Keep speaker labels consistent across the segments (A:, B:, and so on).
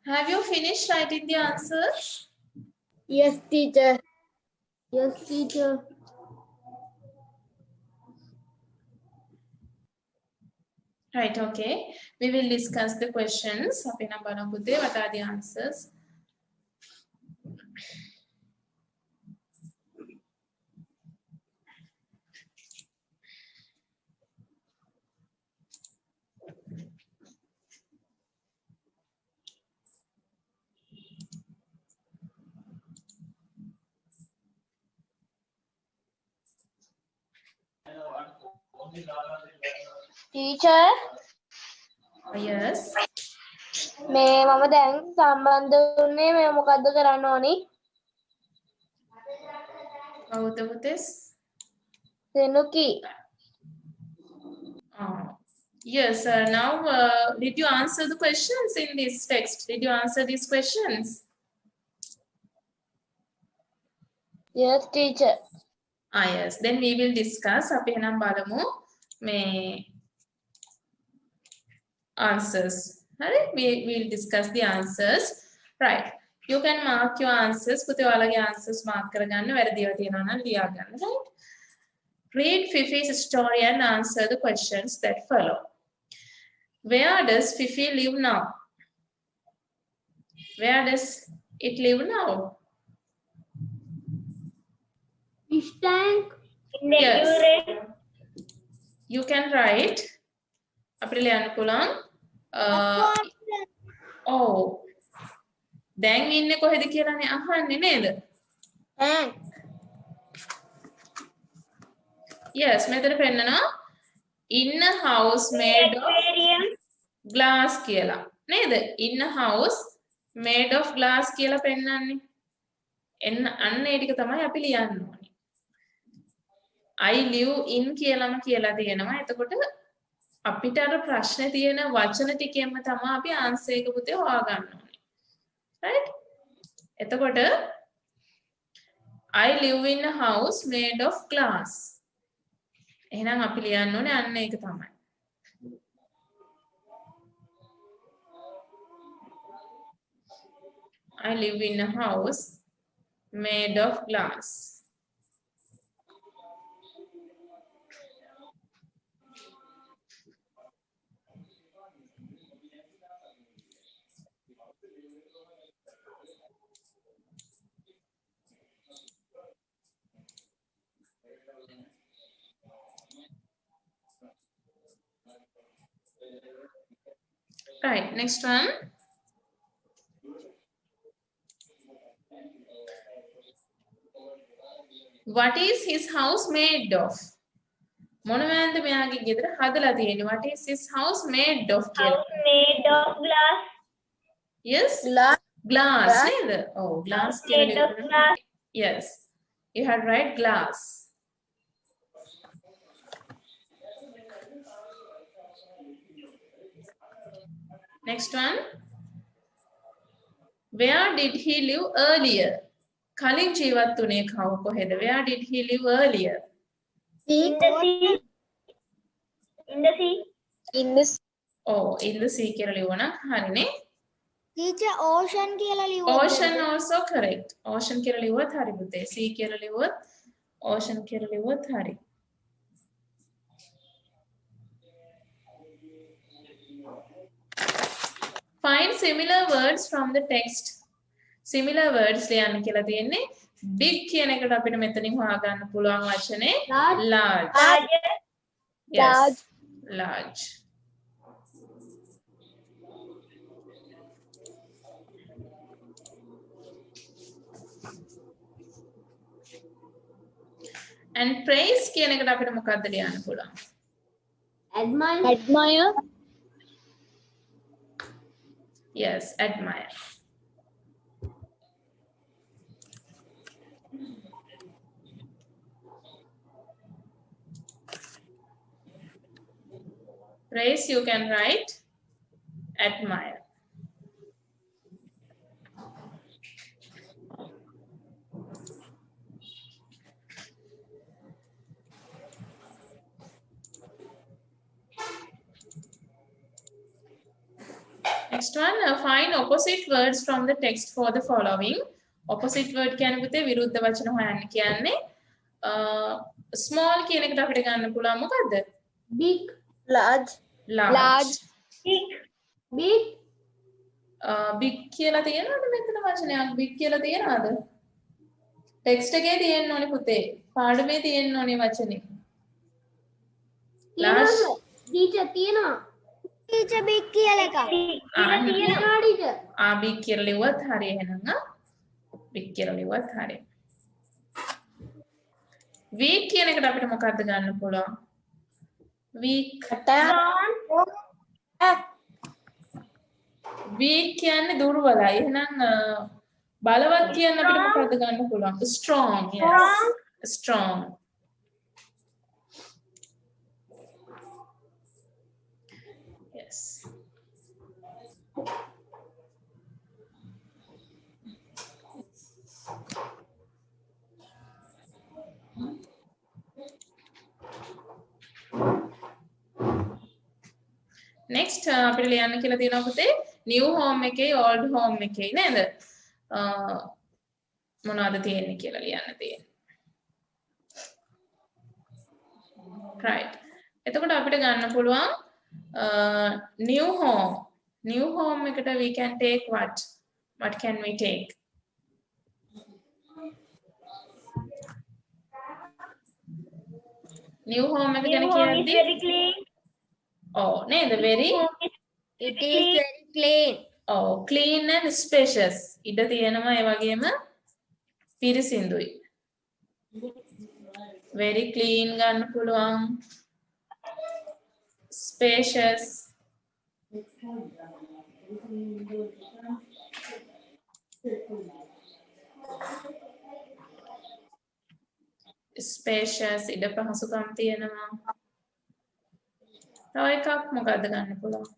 A: Have you finished writing the answers?
B: Yes, teacher. Yes, teacher.
A: Right, okay. We will discuss the questions. What are the answers?
B: Teacher,
A: Yes.
B: මේ මම දැන් සම්බන්ධ වුණේ මේ මොකද්ද කරන්න ඕනි? සෙනුකි.
A: Yes, now did you answer the questions in this text? Did you answer these questions?
B: Yes, teacher.
A: Yes, then we will discuss අපි එහෙනම් බලමු මේ answers. Alright, we will discuss the answers. Right. You can mark your answers. පුතේ ඔයාලගේ answers mark කරගන්න වැරදිව තියෙනවා නම් ලියා ගන්න. Right? Read Fifi's story and answer the questions that follow. Where does Fifi live now? Where does it live now?
B: Fish tank.
A: Yes. You can write. අපිට ලියන්න පුළුවන්. Oh. දැන් ඉන්නේ කොහෙද කියලානේ අහන්නේ නේද?
B: Tank.
A: Yes, මෙතන පෙන්නනවා in a house made of glass කියලා. නේද? In a house made of glass කියලා පෙන්නන්නේ. අන්න ඒ ටික තමයි අපි ලියන්න ඕනේ. I live in කියලාම කියලා තියෙනවා. එතකොට අපිට අර ප්‍රශ්නේ තියෙන වචන ටිකෙන්ම තමයි අපි ආන්සර් එක පුතේ හොයාගන්න ඕනේ. Right? එතකොට I live in a house made of glass. එහෙනම් අපි ලියන්න ඕනේ අන්න ඒක තමයි. I live in a house made of glass. Right, next one. What is his house made of? මොනවද මෙයාගේ ගෙදර හදලා තියෙන්නේ? What is his house made of?
B: House made of glass.
A: Yes? Glass. නේද? Oh, glass
B: Made of glass.
A: Yes. You had right, glass. Next one. Where did he live earlier? කලින් ජීවත් වුණේ කොහෙද? Where did he live earlier?
B: In the sea. In the sea. In the sea.
A: Oh, in the sea කියලා ලියවනම් හරිනේ.
B: Teacher, ocean කියලා ලියුවා.
A: Ocean also correct. Ocean කියලා ලියුවත් හරි පුතේ. Sea කියලා ලියුවත් ocean කියලා ලියුවත් හරි. Find similar words from the text. Similar words ලියන්න කියලා තියෙන්නේ. Big කියන එකට අපිට මෙතනින් හොයාගන්න පුළුවන් වචනේ large. Yes. Large. And praise කියන එකට අපිට මොකක්ද ලියන්න පුළුවන්?
B: Admire.
A: Yes, admire. Praise you can write admire. next one, find opposite words from the text for the following. Opposite word කියන්නේ පුතේ විරුද්ධ වචන හොයන්න කියන්නේ. small කියන එකට අපිට ගන්න පුළුවන් මොකද්ද?
B: Big.
A: large.
B: Big. Big.
A: big කියලා තියෙනවද මෙතන වචනයක්? big කියලා තියෙනවද? text එකේ තියෙන්න ඕනේ පුතේ. පාඩමේ තියෙන්න ඕනේ වචනේ. large.
B: Teacher තියෙනවා. Teacher big කියලා එකක්. තියෙනවා teacher.
A: big කියලා ලිව්වත් හරිය එහෙනම් big කියලා ලිව්වත් හරිය. weak කියන එකට අපිට මොකක්ද ගන්න පුළුවන්? weak. weak කියන්නේ දුර්වලයි. එහෙනම් බලවත් කියන්න අපිට මොකක්ද ගන්න පුළුවන්? strong. Yes. strong. Yes. next අපිට ලියන්න කියලා තියෙනවා පුතේ new home එකේ old home එකේ නේද මොනවද තියෙන්නේ කියලා ලියන්න තියෙන්නේ right එතකොට අපිට ගන්න පුළුවන් new home එකට we can take what can we take new home එක ගැන කියද්දි
B: very clean.
A: oh nේද very
B: It is very clean.
A: oh clean and spacious ඉඩ තියෙනවා ඒ වගේම පිරිසිදුයි very clean ගන්න පුළුවන් spacious spacious ඉඩ පහසුකම් තියෙනවා තව එකක් මොකක්ද ගන්න පුළුවන්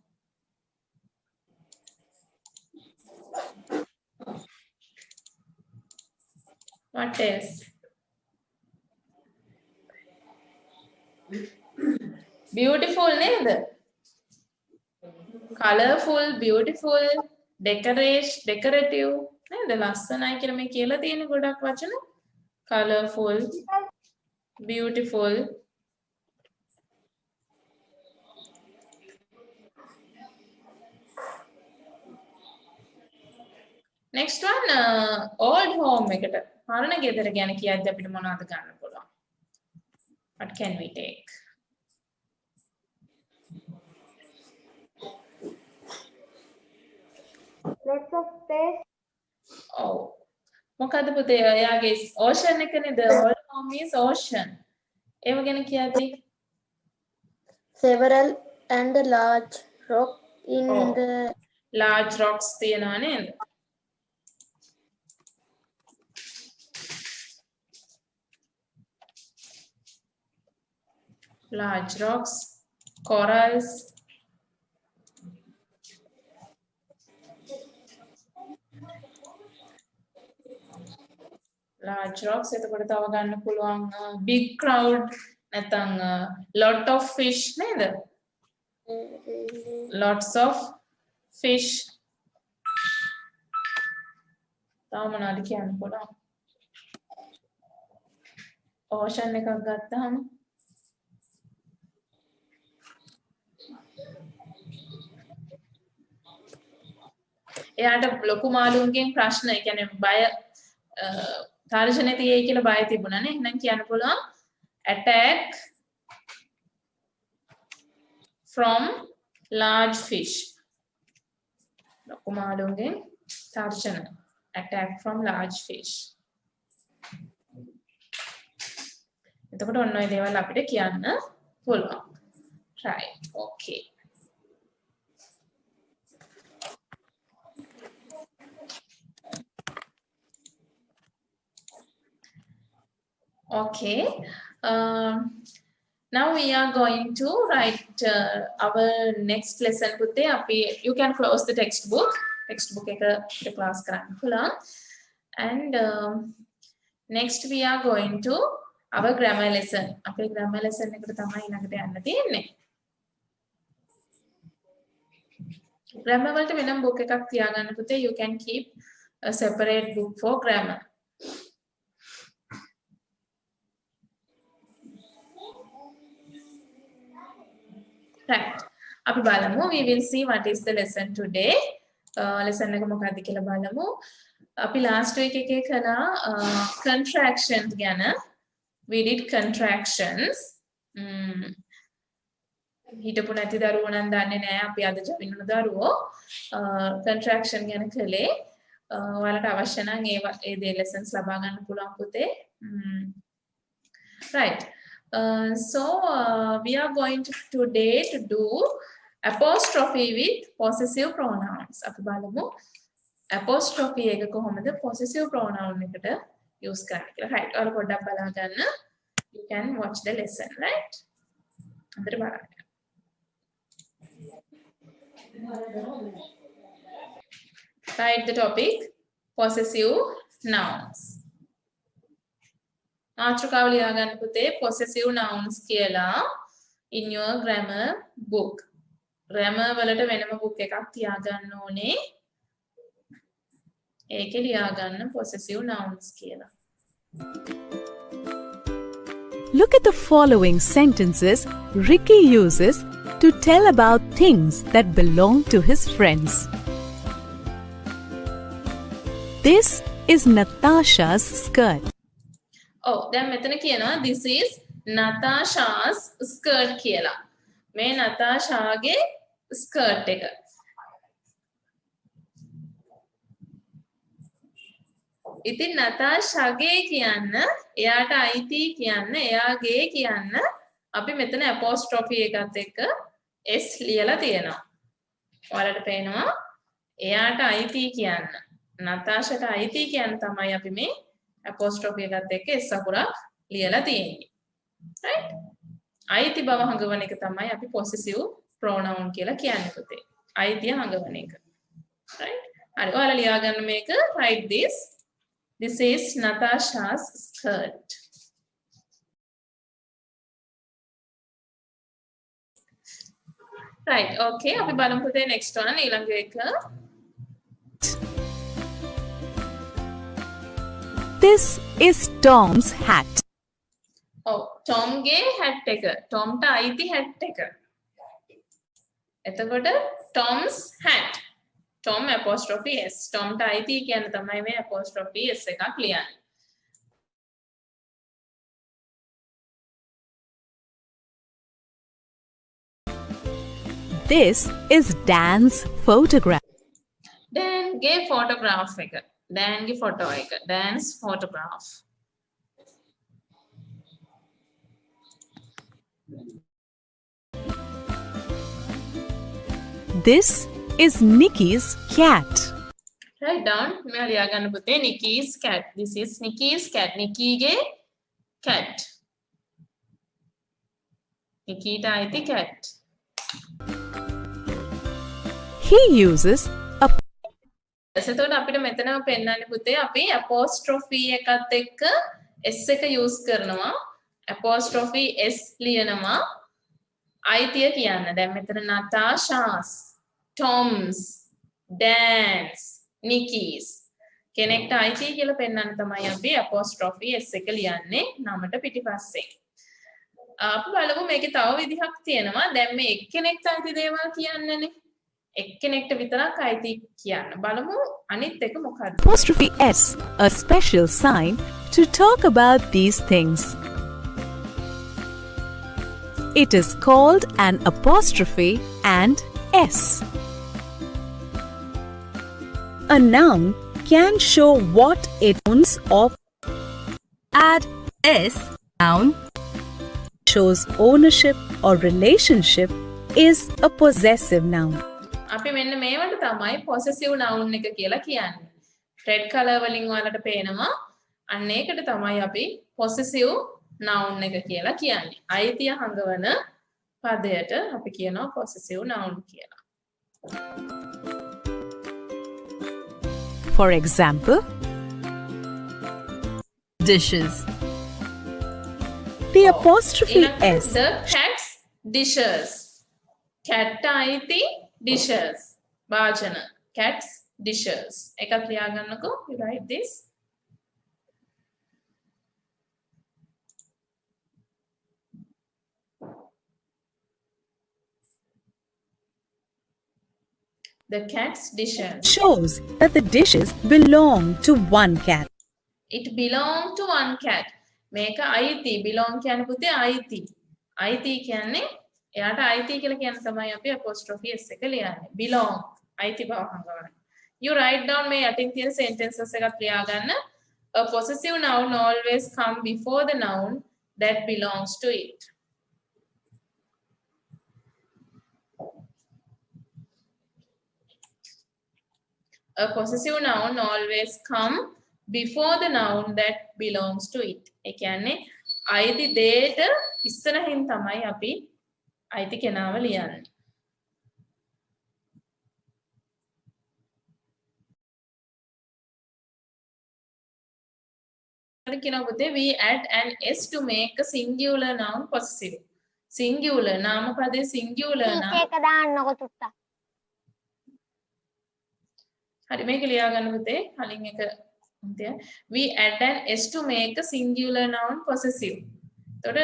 A: what else beautiful නේද colorful beautiful decorative නේද ලස්සනයි කියලා මේ කියලා තියෙන ගොඩක් වචන colorful beautiful next one old home එකට පරණ ගෙදර ගැන කියද්දි අපිට මොනවද ගන්න පුළුවන් what can we take
B: Lots of space.
A: oh මොකද පුතේ එයාගේ ocean එක නේද old home is ocean ඒව ගැන කියද්දි
B: Several and large rock in the
A: large rocks තියෙනවා නේද large rocks corals large rocks එතකොට තව ගන්න පුළුවන් big crowd නැත්නම් lot of fish නේද lots of fish තව මොනවද කියන්න පුළුවන් ocean එකක් ගත්තාම එයාට ලොකු මාළුන්ගෙන් ප්‍රශ්න ඒ කියන්නේ බය තර්ජනය තියෙයි කියලා බය තිබුණා නේ එහෙනම් කියන්න පුළුවන් attack from large fish ලොකු මාළුන්ගෙන් තර්ජන attack from large fish එතකොට ඔන්න ඔය දේවල් අපිට කියන්න පුළුවන් right okay okay now we are going to write our next lesson පුතේ අපි you can close the textbook එක class කරන්න පුළුවන් and next we are going to our grammar lesson අපේ grammar lesson එකට තමයි ඊළඟට යන්න තියෙන්නේ grammar වලට වෙනම book එකක් තියාගන්න පුතේ. You can keep a separate book for grammar. Right. අපි බලමු. We will see what is the lesson today. lesson එක මොකක්ද කියලා බලමු. අපි last week එකේ කළා contractions ගැන. We did contractions. හිටපු නැති දරුවෝ නම් දන්නේ නැහැ. අපි අද ජොයින් වුණ දරුවෝ contraction ගැන කළේ. ඔයාලට අවශ්‍ය නම් ඒ දේ lessons ලබා ගන්න පුළුවන් පුතේ. Right. So we are going to today to do apostrophe with possessive pronouns. අපි බලමු apostrophe එක කොහොමද possessive pronoun එකට use කරන්නේ කියලා. Right. ඔයාලා පොඩ්ඩක් බලා ගන්න. You can watch the lesson, right? හොඳට බලන්න. Write the topic possessive nouns. මාතෘකාව ලියා ගන්න පුතේ possessive nouns කියලා in your grammar book. grammar වලට වෙනම book එකක් තියාගන්න ඕනේ. ඒකේ ලියා ගන්න possessive nouns කියලා.
C: Look at the following sentences Ricky uses to tell about things that belong to his friends. This is Natasha's skirt.
A: Oh, දැන් මෙතන කියනවා this is Natasha's skirt කියලා. මේ නතාෂාගේ ස්කර්ට් එක. ඉතින් නතාෂාගේ කියන්න, එයාට අයිති කියන්න, එයාගේ කියන්න අපි මෙතන apostrophe එකත් එක්ක s ලියලා තියෙනවා. ඔයාලට පේනවා එයාට අයිති කියන්න. නතාෂාට අයිති කියන්න තමයි අපි මේ apostrophe එකත් එක්ක s අකුරක් ලියලා තියෙන්නේ. right? අයිති බව හඟවන එක තමයි අපි possessive pronoun කියලා කියන්නේ පුතේ. අයිතිය හඟවන එක. right? හරි. ඔයාලා ලියා ගන්න මේක. write this. This is Natasha's skirt. Right. Okay. අපි බලමු පුතේ next one ඊළඟ එක.
C: This is Tom's hat.
A: Oh, Tomගේ hat එක. Tomට අයිති hat එක. එතකොට Tom's hat. Tom apostrophe s. Tomට අයිති කියන තමයි මේ apostrophe s එකක් ලියන්නේ.
C: This is Dan's photograph.
A: Danගේ photograph එක. Danගේ photo එක. Dan's photograph.
C: This is Nikki's cat.
A: Write down. මෙයා ලියා ගන්න පුතේ Nikki's cat. This is Nikki's cat. Nikkiගේ cat. Nikkiට අයිති cat.
C: He uses a
A: එතකොට අපිට මෙතන පෙන්නන්නේ පුතේ අපි apostrophe එකත් එක්ක s එක use කරනවා. apostrophe s ලියනවා. අයිතිය කියන්න. දැන් මෙතන Natasha's, Tom's, Dan's, Nikki's කෙනෙක්ට අයිති කියලා පෙන්වන්න තමයි අපි apostrophe s එක ලියන්නේ නමට පිටිපස්සේ. අපි බලමු මේකේ තව විදිහක් තියෙනවා. දැන් මේ එක්කෙනෙක්ට අයිති දේවල් කියන්නනේ. එක්කෙනෙක්ට විතරක් අයිති කියන්න. බලමු අනිත් එක මොකක්ද?
C: apostrophe s, a special sign to talk about these things. It is called an apostrophe and s. A noun can show what it owns of. Add s noun shows ownership or relationship is a possessive noun.
A: අපි මෙන්න මේවට තමයි possessive noun එක කියලා කියන්නේ. red color වලින් ඔයාලට පේනවා. අන්න ඒකට තමයි අපි possessive noun එක කියලා කියන්නේ. අයිතිය හඟවන පදයට අපි කියනවා possessive noun කියලා.
C: For example, dishes. The apostrophe s.
A: The cat's dishes. Cat අයිති dishes. භාජන. Cats, dishes. එකක් ලියා ගන්නකෝ. You write this. The cat's dishes.
C: Shows that the dishes belong to one cat.
A: It belong to one cat. මේක අයිති. belong කියන්නේ පුතේ අයිති. අයිති කියන්නේ එයාට අයිති කියලා කියන තමයි අපි apostrophe s එක ලියන්නේ. belong අයිති බව හංගවන්න. You write down මේ යටින් තියෙන sentences එකක් ලියා ගන්න. A possessive noun always come before the noun that belongs to it. A possessive noun always come before the noun that belongs to it. ඒ කියන්නේ අයිති දෙයට ඉස්සරහින් තමයි අපි අයිති කෙනාව ලියන්නේ. we add an s to make a singular noun possessive. Singular නාමපදයේ singular නම්
B: ඒක දාන්නකො තුත්තා.
A: හරි මේක ලියා ගන්න පුතේ. කලින් එක we add an s to make a singular noun possessive. එතකොට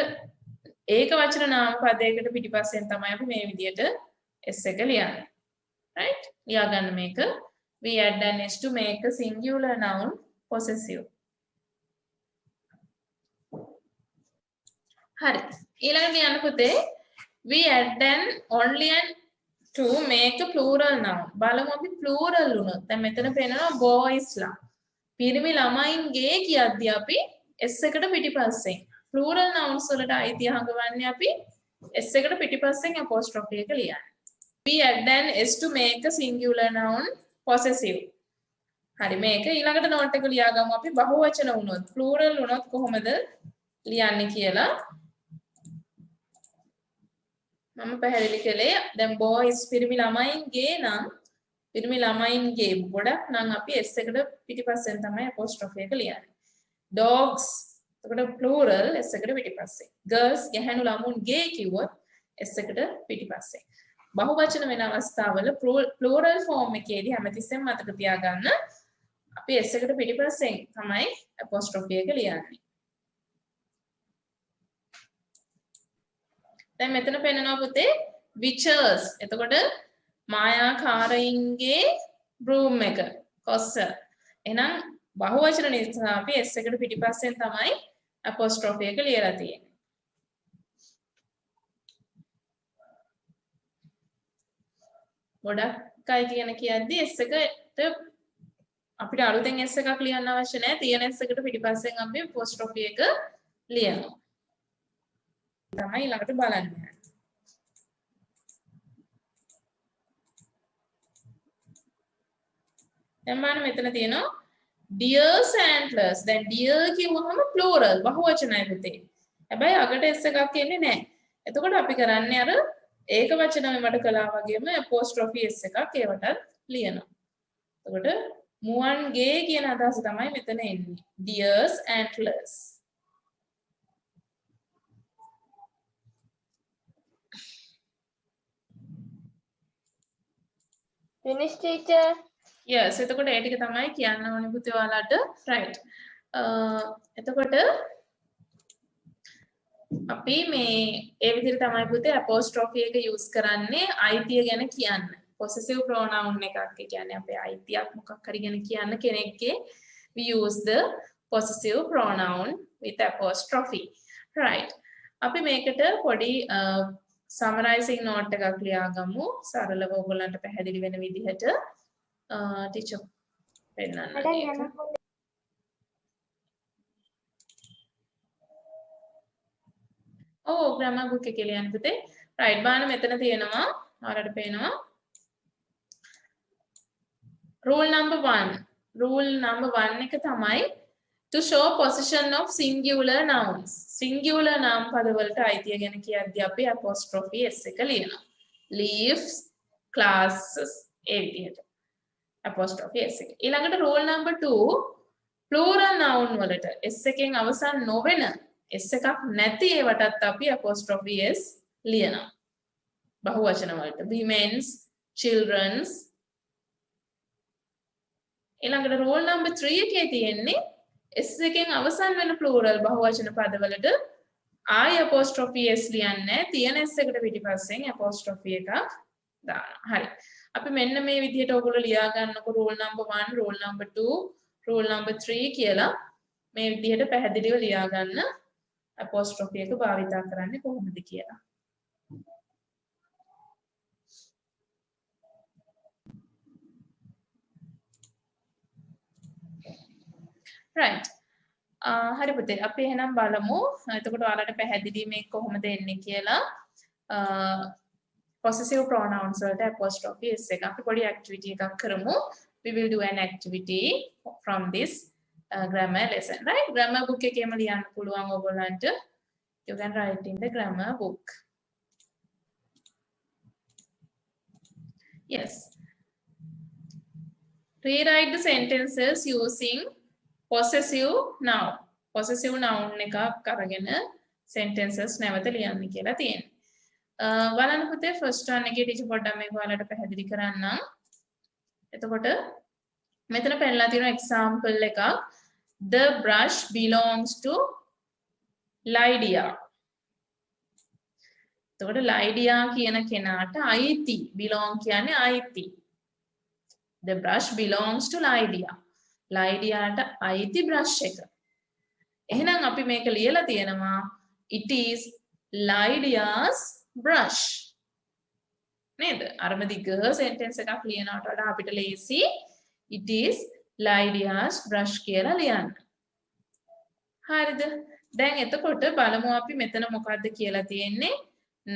A: ඒක වචන නාමපදයකට පිටිපස්සෙන් තමයි අපි මේ විදියට s එක ලියන්නේ. right? ලියා ගන්න මේක. we add an s to make a singular noun possessive. හරි. ඊළඟට ලියන්න පුතේ we add an only an to make a plural noun. බලමු අපි plural වුණොත්. දැන් මෙතන පේනවා boysලා. පිරිමි ළමයින්ගේ කියද්දී අපි s එකට පිටිපස්සෙන් plural nouns වලට අයිතිය හංගවන්නේ අපි s එකට පිටිපස්සෙන් apostrophe එක ලියන්නේ. we add an s to make a singular noun possessive. හරි මේක ඊළඟට note එක ලියා ගමු අපි බහුවචන වුණොත් plural වුණොත් කොහොමද ලියන්නේ කියලා. මම පැහැදිලි කළේ දැන් boys පිරිමි ළමයින්ගේ නම් පිරිමි ළමයින්ගේ ගොඩක් නම් අපි s එකට පිටිපස්සෙන් තමයි apostrophe එක ලියන්නේ. dogs එතකොට plural s එකට පිටිපස්සෙන්. girls ගැහැණු ළමුන්ගේ කිව්වොත් s එකට පිටිපස්සෙන්. බහුවචන වෙන අවස්ථාවල plural form එකේදී හැමතිස්සෙම මතක තියාගන්න අපි s එකට පිටිපස්සෙන් තමයි apostrophe එක ලියන්නේ. දැන් මෙතන පෙන්නනවා පුතේ witches. එතකොට මායාකාරයින්ගේ broom එක කොස්ස. එහෙනම් බහුවචන නිසා අපි s එකට පිටිපස්සෙන් තමයි apostrophe එක ලියලා තියෙන්නේ. ගොඩක් අය කියන කියද්දි s එකට අපිට අලුතෙන් s එකක් ලියන්න අවශ්‍ය නැහැ. තියෙන s එකට පිටිපස්සෙන් අපි apostrophe එක ලියනවා. තමයි ඊළඟට බලන්න. දැන් බලන්න මෙතන තියෙනවා deers antlers. දැන් deer කිව්වහම plural බහුවචනයි පුතේ. හැබැයි අගට s එකක් එන්නේ නැහැ. එතකොට අපි කරන්නේ අර ඒක වචන මෙවට කළා වගේම apostrophe s එකක් ඒවටත් ලියනවා. එතකොට මුවන්ගේ කියන අදහස තමයි මෙතන එන්නේ. deers antlers.
B: Finish teacher.
A: yes එතකොට ඒ ටික තමයි කියන්න ඕනේ පුතේ ඔයාලට. right. එතකොට අපි මේ ඒ විදිහට තමයි පුතේ apostrophe එක use කරන්නේ අයිතිය ගැන කියන්න. possessive pronoun එකක්. ඒ කියන්නේ අපේ අයිතියක් මොකක් හරි ගැන කියන්න කෙනෙක්ගේ we use the possessive pronoun with apostrophe. right. අපි මේකට පොඩි summarizing note එකක් ලියා ගමු. සරලව ඔයගොල්ලන්ට පැහැදිලි වෙන විදිහට teacher පෙන්නන්න. ඔව් grammar book එකේ ලියන්න පුතේ. right බලන්න මෙතන තියෙනවා ඔයාලට පේනවා rule number 1. rule number 1 එක තමයි to show possession of singular nouns. singular නාම පද වලට අයිතිය ගැන කියද්දී අපි apostrophe s එක ලියනවා. leaves, classes ඒ විදිහට apostrophe s එක. ඊළඟට rule number 2 plural noun වලට s එකෙන් අවසන් නොවන s එකක් නැති ඒවටත් අපි apostrophe s ලියනවා. බහුවචන වලට women's, children's, ඊළඟට rule number 3 එකේ තියෙන්නේ s එකෙන් අවසන් වෙන plural බහුවචන පදවලට I apostrophe s ලියන්නේ තියෙන s එකට පිටිපස්සෙන් apostrophe එකක් දානවා. හරි. අපි මෙන්න මේ විදිහට ඔයගොල්ලෝ ලියා ගන්නකො rule number 1, rule number 2, rule number 3 කියලා මේ විදිහට පැහැදිලිව ලියා ගන්න apostrophe එක භාවිතා කරන්නේ කොහොමද කියලා. right. හරි පුතේ අපි එහෙනම් බලමු. එතකොට ඔයාලට පැහැදිලි මේ කොහොමද එන්නේ කියලා. possessive pronouns වලට apostrophe s එක. අපි පොඩි activity එකක් කරමු. We will do an activity from this grammar lesson. Right? Grammar book එකේම ලියන්න පුළුවන් ඔයගොල්ලන්ට. You can write in the grammar book. Yes. Rewrite the sentences using possessive noun. Possessive noun එකක් අරගෙන sentences නැවත ලියන්න කියලා තියෙනවා. බලන්න පුතේ first one එකේ ටීචර් පොඩ්ඩක් මේක ඔයාලට පැහැදිලි කරන්නම්. එතකොට මෙතන පෙන්නලා තියෙන example එකක් the brush belongs to Lydia. එතකොට Lydia කියන කෙනාට අයිති. belong කියන්නේ අයිති. The brush belongs to Lydia. Lydiaට අයිති brush එක. එහෙනම් අපි මේක ලියලා තියෙනවා it is Lydia's brush. නේද? අරම දිග sentence එකක් ලියනවට වඩා අපිට ලේසි it is Lydia's brush කියලා ලියන්න. හරිද? දැන් එතකොට බලමු අපි මෙතන මොකද්ද කියලා තියෙන්නේ.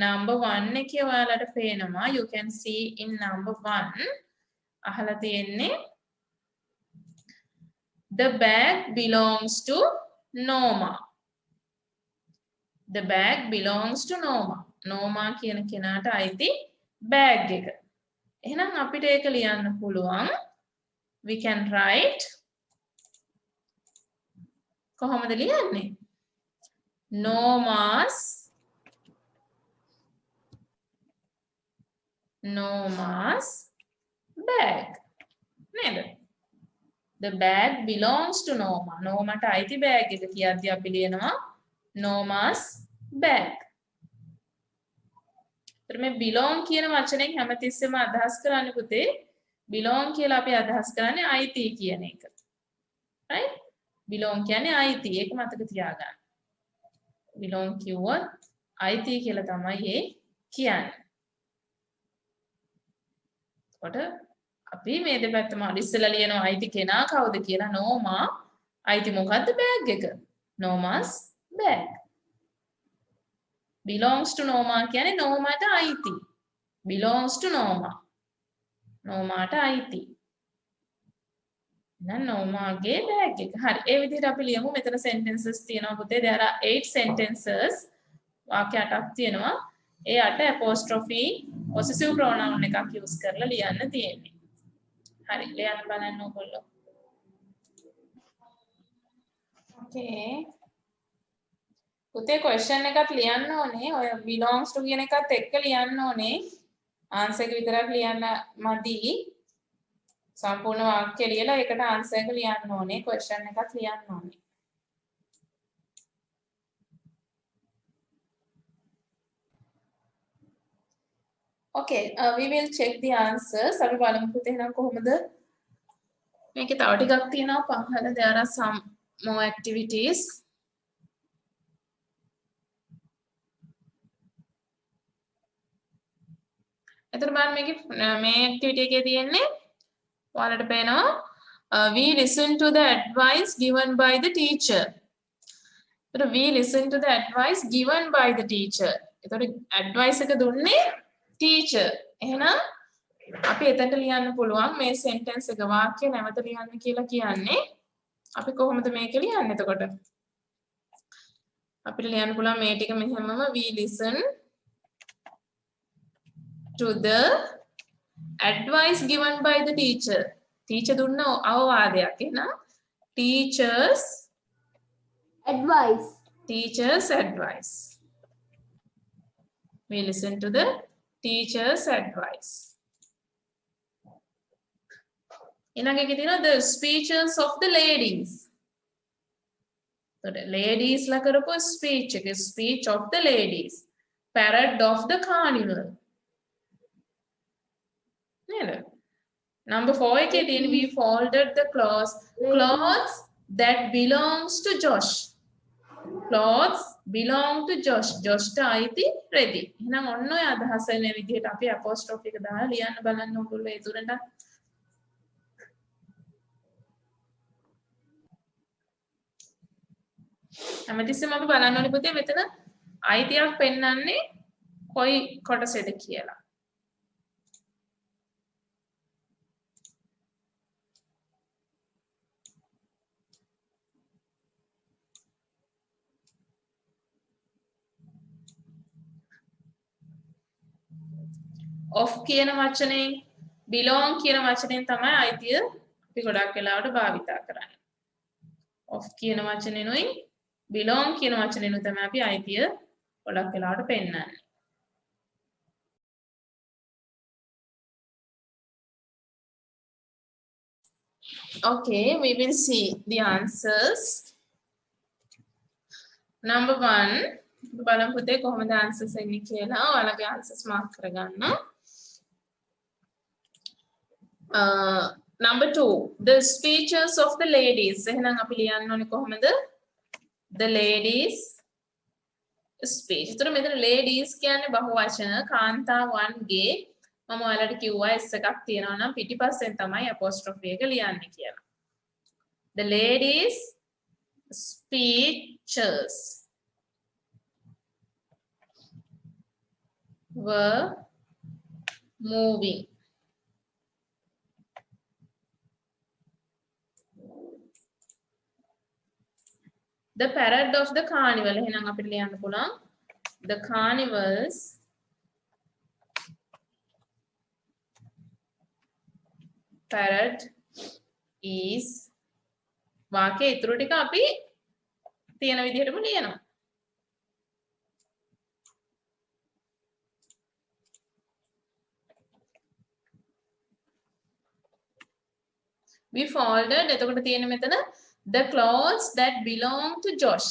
A: number 1 එකේ ඔයාලට පේනවා you can see in number 1 අහලා තියෙන්නේ the bag belongs to Norma. The bag belongs to Norma. Norma කියන කෙනාට අයිති bag එක. එහෙනම් අපිට ඒක ලියන්න පුළුවන්. We can write කොහොමද ලියන්නේ? Norma's bag. නේද? The bag belongs to Norma. Normaට අයිති bag එක කියද්දී අපි ලියනවා Norma's bag. ඒතර මේ belong කියන වචනයෙන් හැමතිස්සෙම අදහස් කරන්නේ පුතේ belong කියලා අපි අදහස් කරන්නේ අයිති කියන එක. right? belong කියන්නේ අයිති. ඒක මතක තියාගන්න. belong කිව්වොත් අයිති කියලා තමයි ඒ කියන්නේ. කොට අපි මේ දෙපැත්තම ඉස්සෙල්ලා ලියනවා අයිති කෙනා කවුද කියලා Norma අයිති මොකද්ද bag එක Norma's bag belongs to Norma කියන්නේ Normaට අයිති belongs to Normaට අයිති නෑ Normaගේ bag එක හරි ඒ විදිහට අපි ලියමු මෙතන sentences තියෙනවා පුතේ there are 8 sentences වාක්‍ය 8ක් තියෙනවා ඒ 8 apostrophe possessive pronoun එකක් use කරලා ලියන්න තියෙන්නේ හරි ලියන්න බලන්න ඕගොල්ලෝ okay පුතේ question එකත් ලියන්න ඕනේ ඔය belongs to කියන එකත් එක්ක ලියන්න ඕනේ answer එක විතරක් ලියන්න මදි සම්පූර්ණ වාක්‍ය ලියලා ඒකට answer එක ලියන්න ඕනේ question එකත් ලියන්න ඕනේ okay we will check the answers අපි බලමු පුතේ එහෙනම් කොහොමද මේකේ තව ටිකක් තියෙනවා පහළ there are some more activities එතන බලන්න මේකේ මේ activity එකේ තියෙන්නේ ඔයාලට පේනවා we listen to the advice given by the teacher එතකොට we listen to the advice given by the teacher එතකොට advice එක දුන්නේ teacher එහෙනම් අපි එතනට ලියන්න පුළුවන් මේ sentence එක වාක්‍ය නැවත ලියන්න කියලා කියන්නේ අපි කොහොමද මේක ලියන්නේ එතකොට අපිට ලියන්න පුළුවන් මේ ටික මෙහෙමම we listen to the advice given by the teacher teacher දුන්න අවවාදයක් එහෙනම් teachers advice we listen to the teacher's advice ඊළඟ එකේ තියෙනවා the speeches of the ladies. එතකොට ladies ලා කරපු speech එක speech of the ladies. Parade of the carnival. නේද? Number 4 එකේ තියෙන we folded the clothes that belongs to Josh. Clothes belong to Josh. Joshට අයිති රෙදි. එහෙනම් ඔන්න ඔය අදහස එන විදිහට අපි apostrophe එක දාලා ලියන්න බලන්න ඕගොල්ලෝ ඒ තුනට. හැමතිස්සෙම අපි බලන්න ඕනේ පුතේ මෙතන අයිතියක් පෙන්වන්නේ කොයි කොටසේද කියලා. of කියන වචනේ belong කියන වචනෙන් තමයි අයිතිය අපි ගොඩක් වෙලාවට භාවිතා කරන්නේ. of කියන වචනෙනුයි belong කියන වචනෙනුයි තමයි අපි අයිතිය ගොඩක් වෙලාවට පෙන්නන්නේ. Okay, we will see the answers. Number 1 බලමු පුතේ කොහොමද answers එන්නේ කියලා. ඔයාලගේ answers mark කරගන්න. Number 2 the speeches of the ladies. එහෙනම් අපි ලියන්න ඕනේ කොහොමද? The ladies speech. ඒතර මෙතන ladies කියන්නේ බහුවචන කාන්තාවන්ගේ මම ඔයාලට කිව්වා s එකක් තියෙනවා නම් පිටිපස්සෙන් තමයි apostrophe එක ලියන්නේ කියලා. The ladies speeches were moving. The parade of the carnival. එහෙනම් අපිට ලියන්න පුළුවන් the carnivals parade is වාක්‍යයේ ඉතුරු ටික අපි තියෙන විදිහටම ලියනවා. We folded එතකොට තියෙන මෙතන the clothes that belong to Josh.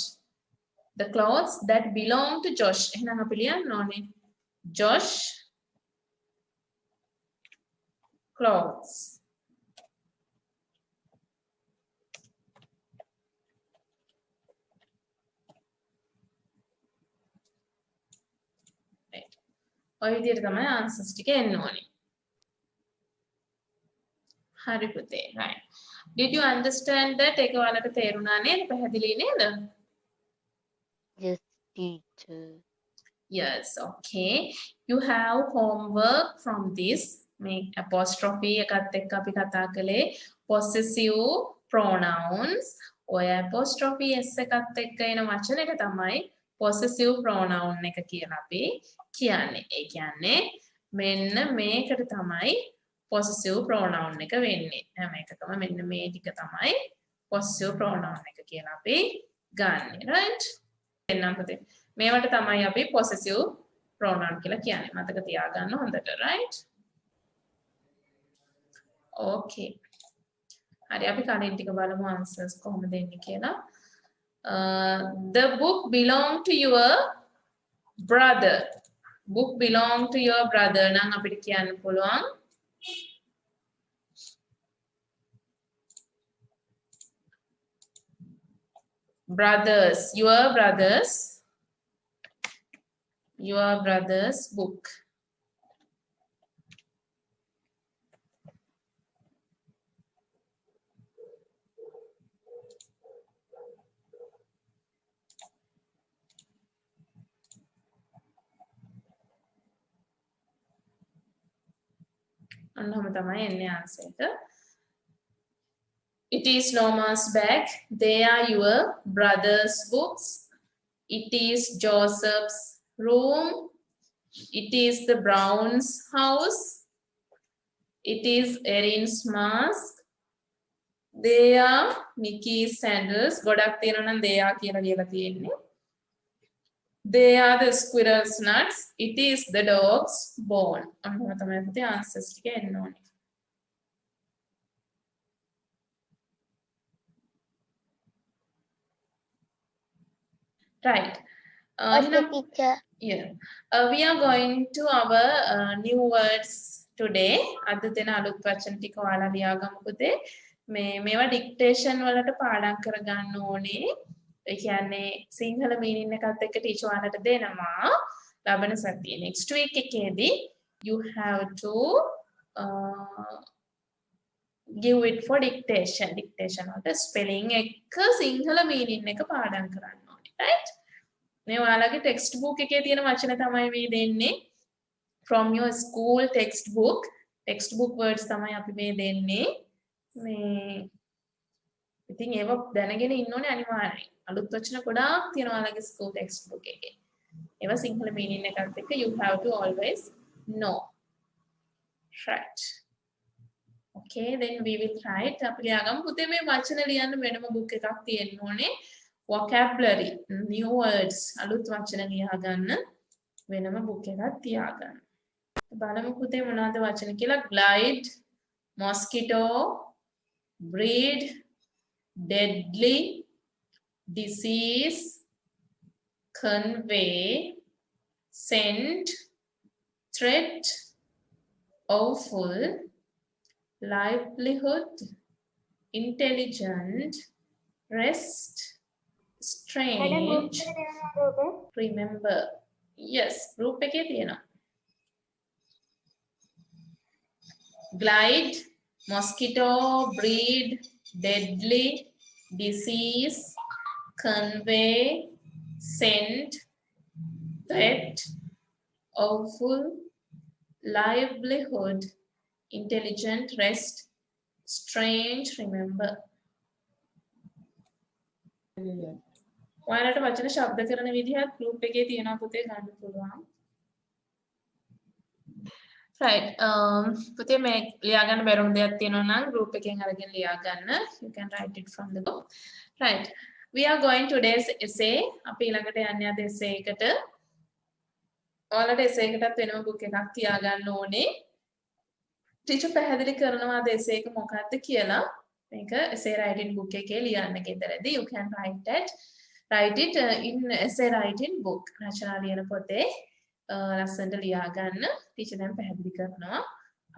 A: The clothes that belong to Josh. එහෙනම් අපි ලියන්න ඕනේ Josh clothes. ඔය විදිහට තමයි answers ටික එන්න ඕනේ. හරි පුතේ. right. Did you understand that? ඒක ඔයාලට තේරුණා නේද? පැහැදිලි නේද?
B: Yes, teacher.
A: Yes, okay. You have homework from this. මේ apostrophe එකත් එක්ක අපි කතා කළේ possessive pronouns. ඔය apostrophe s එකත් එක්ක එන වචන එක තමයි possessive pronoun එක කියලා අපි කියන්නේ. ඒ කියන්නේ මෙන්න මේකට තමයි possessive pronoun එක වෙන්නේ. හැම එකකම මෙන්න මේ ටික තමයි possessive pronoun එක කියලා අපි ගන්නෙ. right? එන්නම් පුතේ. මේවට තමයි අපි possessive pronoun කියලා කියන්නේ. මතක තියාගන්න හොඳට. right? okay. හරි අපි කලින් ටික බලමු answers කොහොමද එන්නේ කියලා. The book belong to your brother. Book belong to your brother නම් අපිට කියන්න පුළුවන් brothers, your brother's book. අන්නම තමයි එන්නේ answer එක. It is Noma's bag. They are your brother's books. It is Joseph's room. It is the Brown's house. It is Erin's mask. They are Nikki's sandals. ගොඩක් තියෙනවා නම් they are කියලා ලියලා තියෙන්නේ. They are the squirrel's nuts. It is the dog's bone. අන්නම තමයි පුතේ answers ටික එන්න ඕනේ. right.
B: Okay, teacher.
A: Yeah. We are going to our new words today. අද දෙන අලුත් වචන ටික ඔයාලා ලියාගමු පුතේ. මේවා dictation වලට පාඩම් කරගන්න ඕනේ. ඒ කියන්නේ සිංහල meaning එකත් එක්ක ටීචර් ඔයාලට දෙනවා. ලබන සතියේ next week එකේදී you have to give it for dictation. Dictation වලට spelling එක සිංහල meaning එක පාඩම් කරන්න ඕනේ. Right? මේ ඔයාලගේ ටෙක්ස්ට් බුක් එකේ තියෙන වචන තමයි මේ දෙන්නේ from your school textbook words තමයි අපි මේ දෙන්නේ මේ ඉතින් ඒව දැනගෙන ඉන්න ඕනේ අනිවාර්යයෙන් අලුත් වචන ගොඩාක් තියෙනවා ඔයාලගේ school textbook එකේ ඒව සිංහල meaning එකත් එක්ක you have to always know right okay then we will write අපි ලියාගමු පුතේ මේ වචන ලියන්න වෙනම book එකක් තියෙන්න ඕනේ vocabulary new words අලුත් වචන ලියා ගන්න වෙනම book එකක් තියාගන්න. බලමු පුතේ මොනවද වචන කියලා glide, mosquito, breed, deadly, disease, convey, send, threat, awful, livelihood, intelligent, rest, strange, remember. Yes, group එකේ තියෙනවා. Glide, mosquito, breed, deadly, disease, convey, send, threat, awful, livelihood, intelligent, rest, strange, remember. ඔයාලට වචන ශබ්ද කරන විදිහත් group එකේ තියෙනවා පුතේ ගන්න පුළුවන්. right පුතේ මේ ලියා ගන්න බැරුණු දෙයක් තියෙනවා නම් group එකෙන් අරගෙන ලියා ගන්න. You can write it from the book. right we are going today's essay. අපි ඊළඟට යන්නේ අද essay එකට. ඔයාලට essay එකටත් වෙනම book එකක් තියා ගන්න ඕනේ. ටීචර් පැහැදිලි කරනවා අද essay එක මොකක්ද කියලා. මේක essay writing book එකේ ලියන්න ගෙදරදී you can write it in essay writing book. රචනා ලියන පොතේ ලස්සනට ලියා ගන්න ටීචර් දැන් පැහැදිලි කරනවා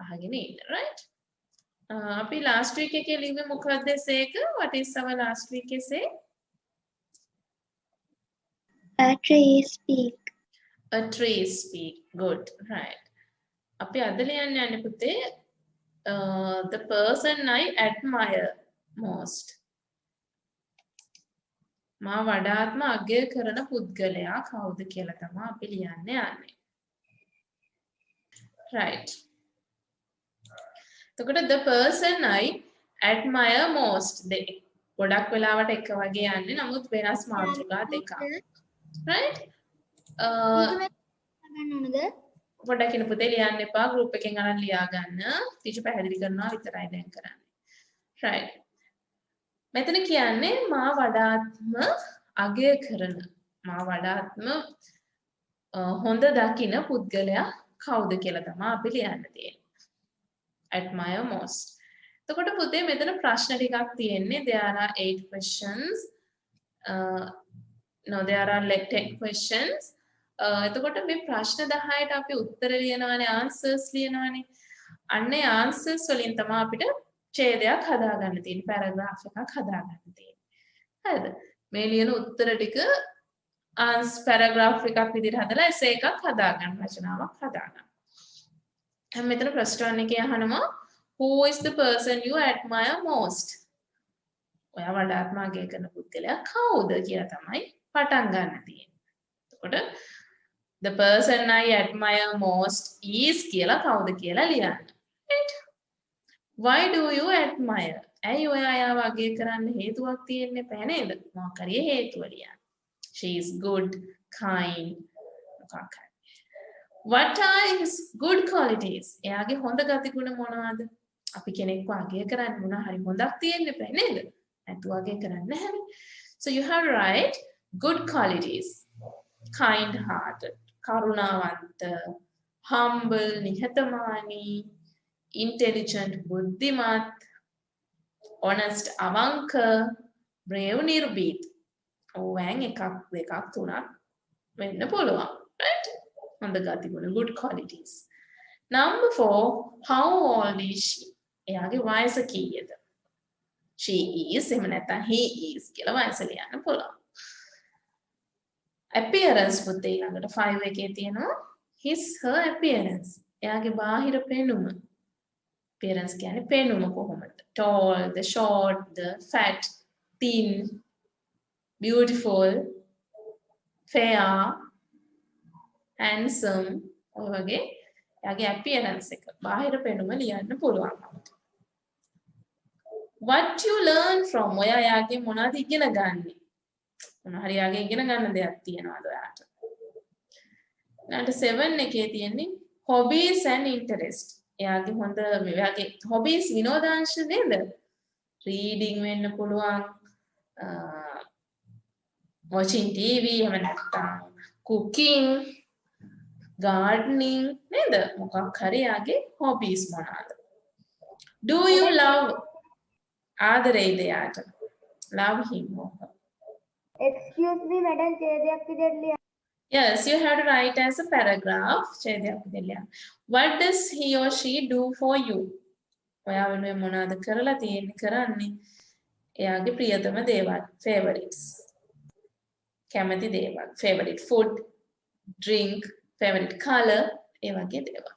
A: අහගෙන ඉන්න right අපි last week එකේ ලිව්වේ මොකක්ද essay එක what is our last week essay
B: A tree speak
A: good right අපි අද ලියන්න යන්නේ පුතේ the person I admire most මා වඩාත්ම අගය කරන පුද්ගලයා කවුද කියලා තමයි අපි ලියන්න යන්නේ. right. එතකොට the person I admire most ගොඩක් වෙලාවට එක වගේ යන්නේ නමුත් වෙනස් මාතෘකා දෙකක්. right. පොඩ්ඩක් ඉන්න පුතේ ලියන්න එපා group එකෙන් අරන් ලියා ගන්න. ටීචර් පැහැදිලි කරනවා විතරයි දැන් කරන්නේ. right. මෙතන කියන්නේ මා වඩාත්ම අගය කරන මා වඩාත්ම හොඳ දකින පුද්ගලයා කවුද කියලා තමයි අපි ලියන්න තියෙන්නේ. admire most. එතකොට පුතේ මෙතන ප්‍රශ්න ටිකක් තියෙන්නේ. there are 8 questions. no there are like 10 questions. එතකොට මේ ප්‍රශ්න 10ට අපි උත්තර ලියනවානේ answers ලියනවානේ. අන්නේ answers වලින් තමයි අපිට ඡේදයක් හදාගන්න තියෙන්නේ පැරග්‍රාෆ් එකක් හදාගන්න තියෙන්නේ. හරිද? මේ ලියන උත්තර ටික පැරග්‍රාෆ් එකක් විදිහට හදලා essay එකක් හදාගන්න රචනාවක් හදාගන්න. මෙතන ප්‍රශ්න එකේ අහනවා who is the person you admire most? ඔයා වඩාත්ම අගය කරන පුද්ගලයා කවුද කියලා තමයි පටන් ගන්න තියෙන්නේ. එතකොට the person I admire most is කියලා කවුද කියලා ලියන්න. right? Why do you admire? ඇයි ඔයා එයාව අගය කරන්න හේතුවක් තියෙන්නේ නැහැ නේද? මොකක් හරි හේතුව ලියන්න. She is good, kind. මොකක් හරි. What are his good qualities? එයාගේ හොඳ ගතිගුණ මොනවාද? අපි කෙනෙක්ව අගය කරන්න මොනවා හරි හොඳක් තියෙන්න බෑ නේද? නැතුව අගය කරන්න නැහැ. So you have to write good qualities. Kind hearted, කරුණාවන්ත, humble, නිහතමානී, intelligent, බුද්ධිමත්, honest, අවංක, brave, නිර්භීත. ඕවෑන් එකක් දෙකක් තුනක් වෙන්න පුළුවන්. Right? හොඳ ගතිගුණ, good qualities. Number 4, how old is she? එයාගේ වයස කීයද? She is එහෙම නැත්නම් he is කියලා වයස ලියන්න පුළුවන්. Appearance පුතේ ළඟට 5 එකේ තියෙනවා his her appearance. එයාගේ බාහිර පෙනුම. Appearance කියන්නේ පෙනුම කොහොමද? Tall, the short, the fat, thin, beautiful, fair, handsome ඔය වගේ එයාගේ appearance එක බාහිර පෙනුම ලියන්න පුළුවන්. What you learn from ඔයා එයාගේ මොනවද ඉගෙන ගන්නෙ? මොන හරි එයාගේ ඉගෙන ගන්න දෙයක් තියෙනවද ඔයාට? ඊළඟට 7 එකේ තියෙන්නේ hobbies and interest. එයාගේ හොඳ එයාගේ hobbies විනෝදාංශ නේද? reading වෙන්න පුළුවන්, watching TV එහෙම නැත්නම් cooking, gardening නේද? මොකක් හරි එයාගේ hobbies මොනවාද? Do you love ආදරේද එයාට? Love him or her?
B: Excuse me, madam, ඡේදයක් විදියට ලියන්න.
A: Yes, you have to write as a paragraph. ඡේදයක් විදියට ලියන්න. What does he or she do for you? ඔයා වෙනුවෙන් මොනවද කරලා තියෙන්නේ කරන්නේ? එයාගේ ප්‍රියතම දේවල්, favorites. කැමති දේවල්, favorite food, drink, favorite color, ඒ වගේ දේවල්.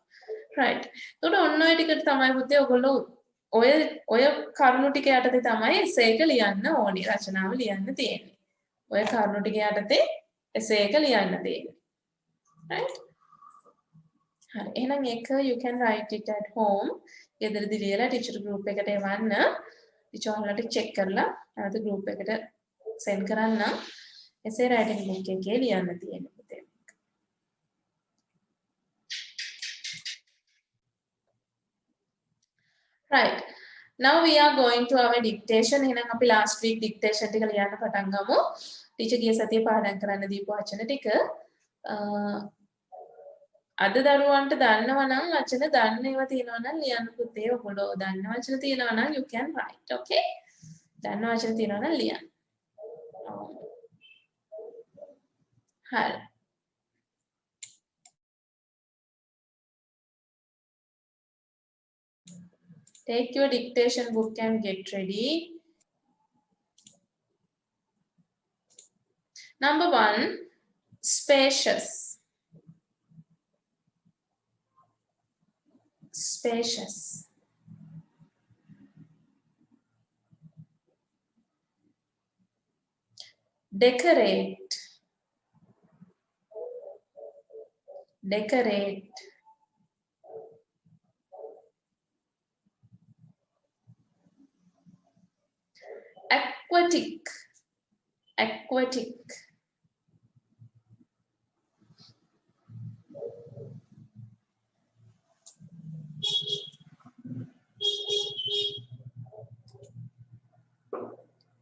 A: Right. එතකොට ඔන්න ඔය ටිකට තමයි පුතේ ඔයගොල්ලෝ ඔය කරුණු ටික යටතේ තමයි essay එක ලියන්න ඕනේ, රචනාව ලියන්න තියෙන්නේ. ඔය කරුණු ටික යටතේ essay එක ලියන්න තියෙන්නේ. Right? හරි. එහෙනම් ඒක you can write it at home. ගෙදරදී ලියලා teacher group එකට එවන්න. teacher ඔයාලට check කරලා නැවත group එකට send කරන්න. essay writing book එකේ ලියන්න තියෙන්නේ පුතේ. Right. Now we are going to our dictation. එහෙනම් අපි last week dictation ටික ලියන්න පටන් ගමු. ටීචර් ගිය සතියේ පාඩම් කරන්න දීපු වචන ටික අද දරුවන්ට දන්නවා නම් වචන දන්න ඒවා තියෙනවා නම් ලියන්න පුතේ. ඔයගොල්ලෝ දන්න වචන තියෙනවා නම් you can write. Okay? දන්න වචන තියෙනවා නම් ලියන්න. හරි. Take your dictation book and get ready. Number 1, spacious. Spacious. Decorate. Decorate. Aquatic. Aquatic.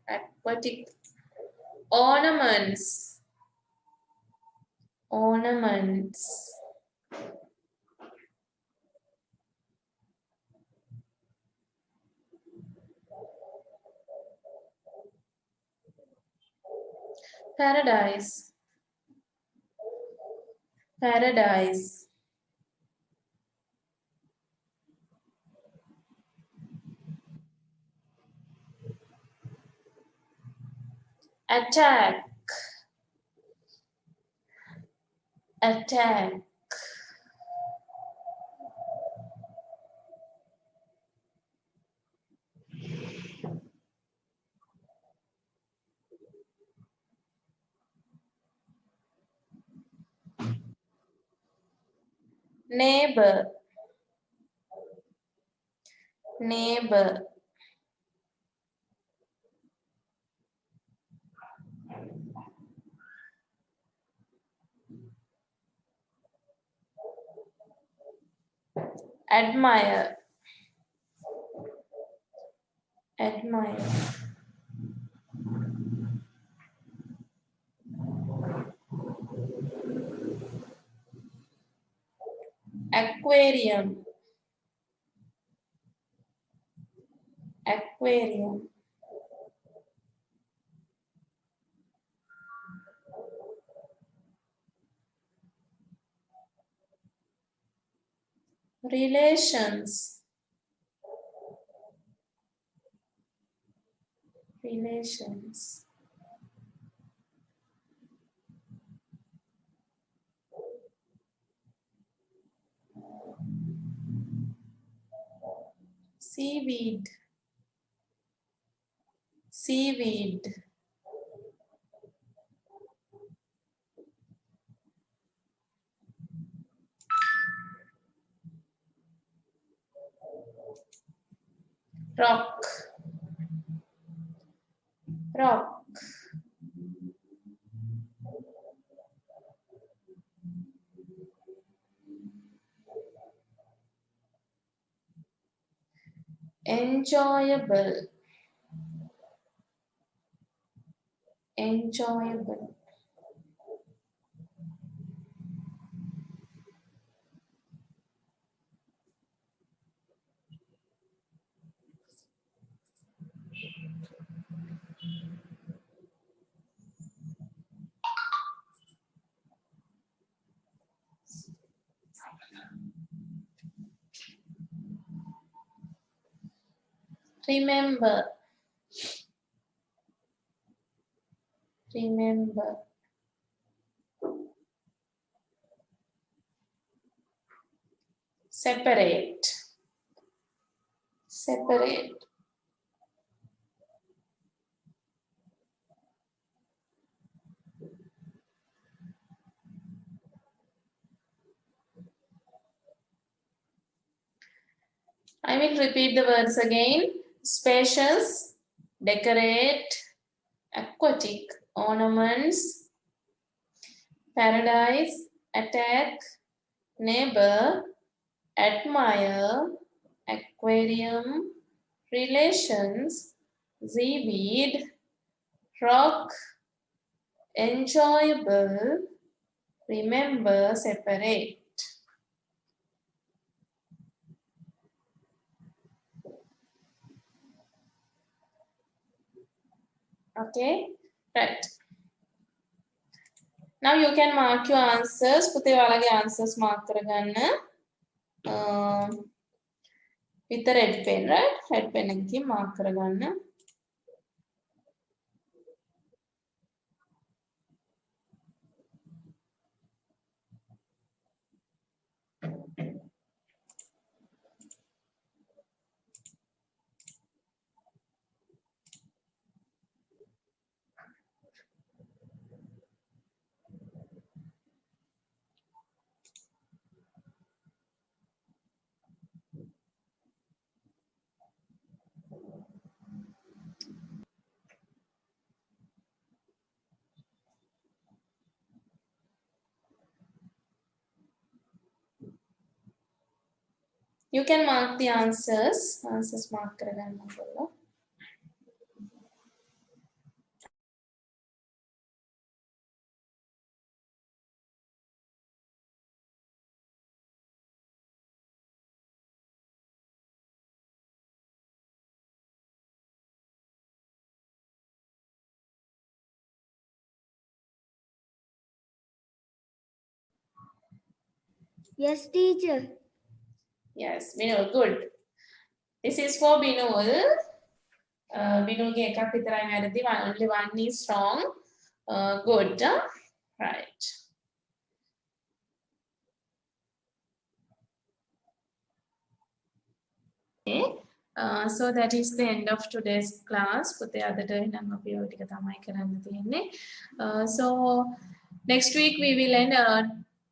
A: Aquatic. Ornaments. Ornaments. Paradise. Paradise. Attack. Attack. Neighbor. Neighbor. Admire. Admire. Aquarium. Aquarium. Relations. Relations. Seaweed. Seaweed. Rock. Rock. Enjoyable. Enjoyable. Remember. Remember. Separate. Separate. I will repeat the words again. Spacious, decorate, aquatic, ornaments, paradise, attack, neighbor, admire, aquarium, relations, seaweed, rock, enjoyable, remember, separate. Okay, right. Now you can mark your answers. පුතේ ඔයාලගේ answers mark කරගන්න. With the red pen, right? Red pen එකකින් mark කරගන්න. You can mark the answers. Answers mark කරගන්න ඔයගොල්ලෝ.
B: Yes, teacher.
A: Yes, Binul, good. This is for Binul. Binulගේ එකක් විතරයි වැරදි. Only one is wrong. Good. Right. Okay. So that is the end of today's class. පුතේ අදට නම් අපි ඔය ටික තමයි කරන්න තියෙන්නේ. So next week we will end.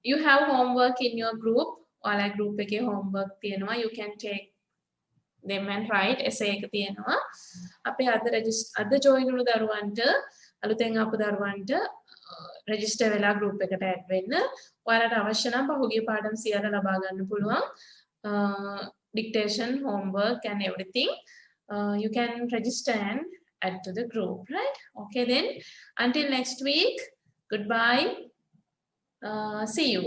A: You have homework in your group. ඔයාලා group එකේ homework තියෙනවා. You can take them and write essay එක තියෙනවා. අපේ අද join වුණු දරුවන්ට අලුතෙන් ආපු දරුවන්ට register වෙලා group එකට add වෙන්න. ඔයාලට අවශ්‍ය නම් පහුගිය පාඩම් සියල්ල ලබා ගන්න පුළුවන්. Dictation, homework and everything. You can register and add to the group, right? Okay then. Until next week. Goodbye. See you.